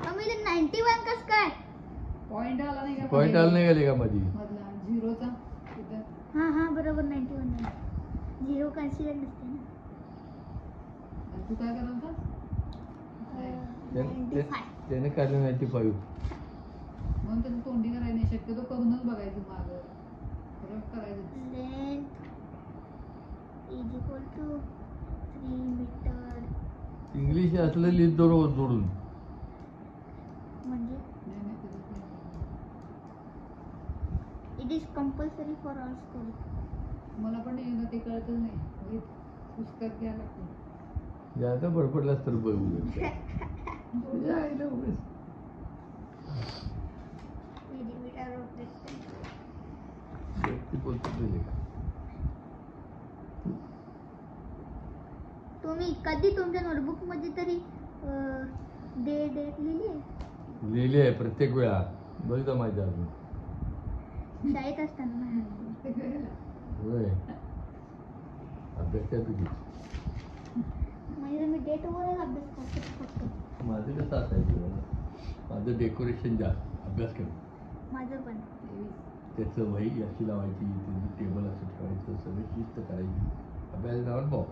Mummy ते 91 कस काय पॉइंट आला नाही का? पॉइंट आला नाही गेले का मध्ये? मधला झिरोचा तिथं. हा बरोबर 91 झिरो कन्सिडर नसते ना. तू काय करत होतास? 95 त्याने काढलं 95. म्हणून त्याचं तोंडी करायला नाही, शक्यतो करूनच बघायचं मागं रफ करायचं. Length is equal to 3 metre English असलं लिहित जोडून. म्हणजे नाही नाही त्याचं it is compulsory for all school. मला पण नाही ना, ते कळतच नाही. हे पुस्तक घ्यायला लागतं. जाता बडबडलाच तर बघ उद्या. तुझ्या आईला उगाच. Millimetre of distance. व्यक्ती बोलतो तुझे का? तुम्ही कधी तुमच्या नोटबुक मध्ये तरी डेट लिहिली आहे? लिहिली आहे प्रत्येक वेळा. बघ माझ्या अजून. शाळेत असताना होय अभ्यास काय तुझी? म्हणजे मी डेट वरच अभ्यास करते फक्त. माझं कसं असायचं? माझं डेकोरेशन जास्त, अभ्यास कमी. माझं पण त्याचं वही अशी लावायची, त्याचं टेबल असं ठेवायचं, सगळं शिस्त करायची. अभ्यास नावात भाऊ